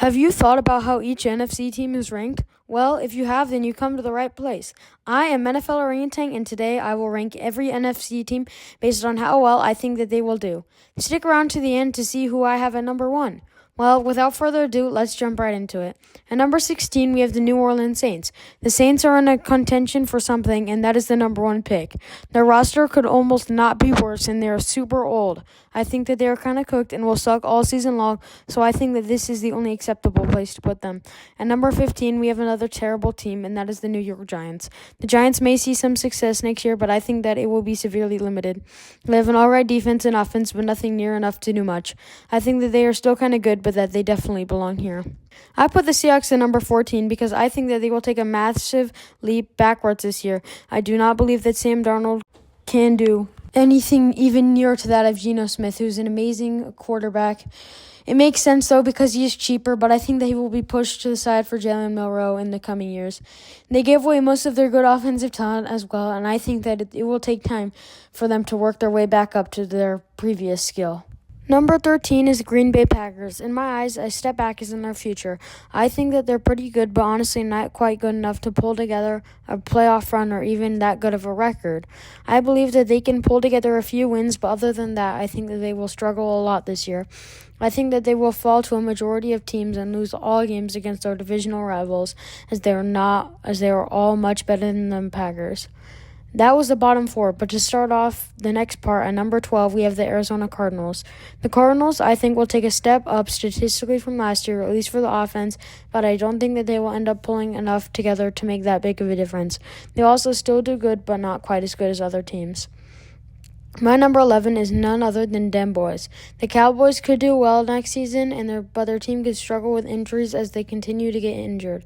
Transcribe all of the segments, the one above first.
Have you thought about how each NFC team is ranked? Well, if you have, then you come to the right place. I am NFL Orangutan, and today I will rank every NFC team based on how well I think that they will do. Stick around to the end to see who I have at number 1. Well, without further ado, let's jump right into it. At number 16, we have the New Orleans Saints. The Saints are in a contention for something, and that is the number 1 pick. Their roster could almost not be worse, and they are super old. I think that they are kind of cooked and will suck all season long, so I think that this is the only acceptable place to put them. At number 15, we have another terrible team, and that is the New York Giants. The Giants may see some success next year, but I think that it will be severely limited. They have an alright defense and offense, but nothing near enough to do much. I think that they are still kind of good, but that they definitely belong here. I put the Seahawks at number 14 because I think that they will take a massive leap backwards this year. I do not believe that Sam Darnold can do anything even near to that of Geno Smith, who's an amazing quarterback. It makes sense, though, because he is cheaper, but I think that he will be pushed to the side for Jalen Milroe in the coming years. They gave away most of their good offensive talent as well, and I think that it will take time for them to work their way back up to their previous skill. Number 13 is Green Bay Packers. In my eyes, a step back is in their future. I think that they're pretty good, but honestly not quite good enough to pull together a playoff run or even that good of a record. I believe that they can pull together a few wins, but other than that, I think that they will struggle a lot this year. I think that they will fall to a majority of teams and lose all games against their divisional rivals, as they are all much better than the Packers. That was the bottom 4, but to start off the next part, at number 12, we have the Arizona Cardinals. The Cardinals, I think, will take a step up statistically from last year, at least for the offense, but I don't think that they will end up pulling enough together to make that big of a difference. They also still do good, but not quite as good as other teams. My number 11 is none other than Dem Boys. The Cowboys could do well next season, but their team could struggle with injuries as they continue to get injured.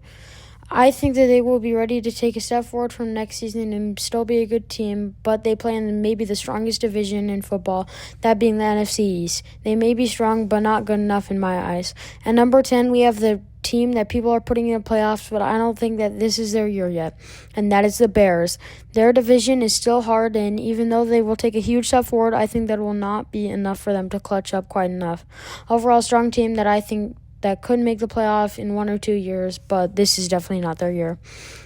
I think that they will be ready to take a step forward from next season and still be a good team, but they play in maybe the strongest division in football, that being the NFC East. They may be strong, but not good enough in my eyes. At number 10, we have the team that people are putting in the playoffs, but I don't think that this is their year yet, and that is the Bears. Their division is still hard, and even though they will take a huge step forward, I think that will not be enough for them to clutch up quite enough. Overall, strong team that I think that could make the playoff in 1 or 2 years, but this is definitely not their year.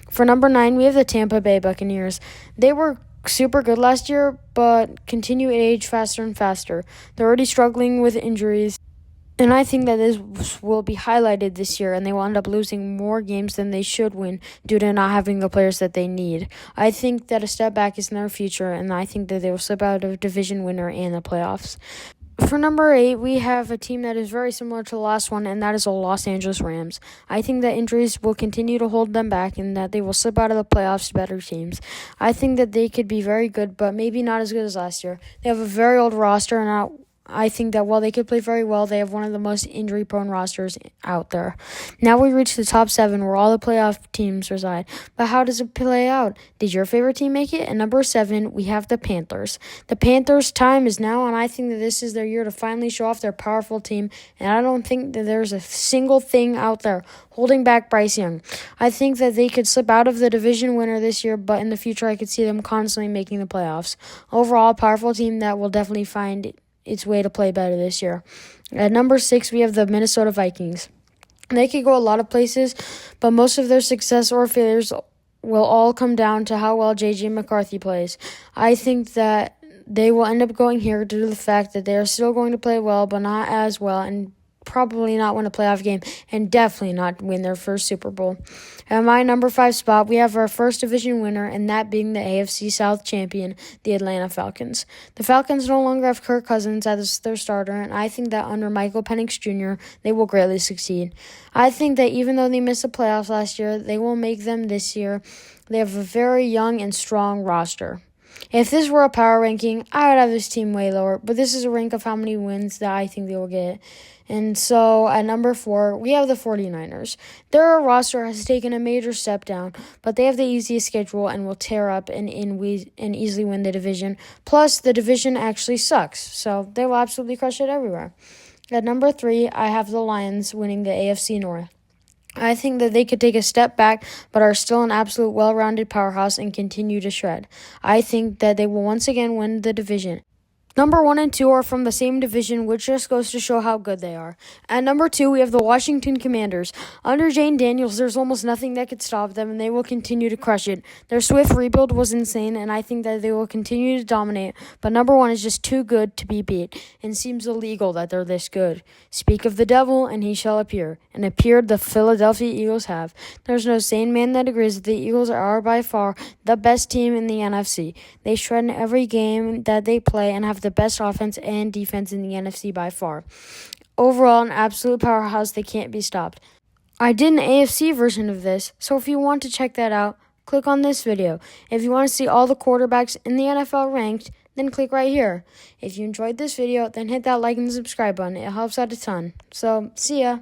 For number 9, we have the Tampa Bay Buccaneers. They were super good last year, but continue to age faster and faster. They're already struggling with injuries, and I think that this will be highlighted this year, and they will end up losing more games than they should win due to not having the players that they need. I think that a step back is in their future, and I think that they will slip out of division winner and the playoffs. For number 8, we have a team that is very similar to the last one, and that is the Los Angeles Rams. I think that injuries will continue to hold them back and that they will slip out of the playoffs to better teams. I think that they could be very good, but maybe not as good as last year. They have a very old roster, and I think that while they could play very well, they have one of the most injury-prone rosters out there. Now we reach the top 7 where all the playoff teams reside. But how does it play out? Did your favorite team make it? At number 7, we have the Panthers. The Panthers' time is now, and I think that this is their year to finally show off their powerful team. And I don't think that there's a single thing out there holding back Bryce Young. I think that they could slip out of the division winner this year, but in the future I could see them constantly making the playoffs. Overall, a powerful team that will definitely find its way to play better this year. At number 6, we have the Minnesota Vikings. They could go a lot of places, but most of their success or failures will all come down to how well J.J. McCarthy plays. I think that they will end up going here due to the fact that they are still going to play well, but not as well, and probably not win a playoff game, and definitely not win their first Super Bowl. At my number 5 spot, we have our first division winner, and that being the AFC South champion, the Atlanta Falcons. The Falcons no longer have Kirk Cousins as their starter, and I think that under Michael Penix Jr., they will greatly succeed. I think that even though they missed the playoffs last year, they will make them this year. They have a very young and strong roster. If this were a power ranking, I would have this team way lower, but this is a rank of how many wins that I think they will get. And so at number 4, we have the 49ers. Their roster has taken a major step down, but they have the easiest schedule and will tear up and easily win the division. Plus, the division actually sucks, so they will absolutely crush it everywhere. At number 3, I have the Lions winning the AFC North. I think that they could take a step back, but are still an absolute well-rounded powerhouse and continue to shred. I think that they will once again win the division. Number 1 and 2 are from the same division, which just goes to show how good they are. At number 2, we have the Washington Commanders. Under Jane Daniels, there's almost nothing that could stop them, and they will continue to crush it. Their swift rebuild was insane, and I think that they will continue to dominate, but number 1 is just too good to be beat, and seems illegal that they're this good. Speak of the devil, and he shall appear. And appeared the Philadelphia Eagles have. There's no sane man that agrees that the Eagles are by far the best team in the NFC. They shred in every game that they play and have the best offense and defense in the NFC by far. Overall, an absolute powerhouse that can't be stopped. I did an AFC version of this, so if you want to check that out, click on this video. If you want to see all the quarterbacks in the NFL ranked, then click right here. If you enjoyed this video, then hit that like and subscribe button. It helps out a ton. So, see ya.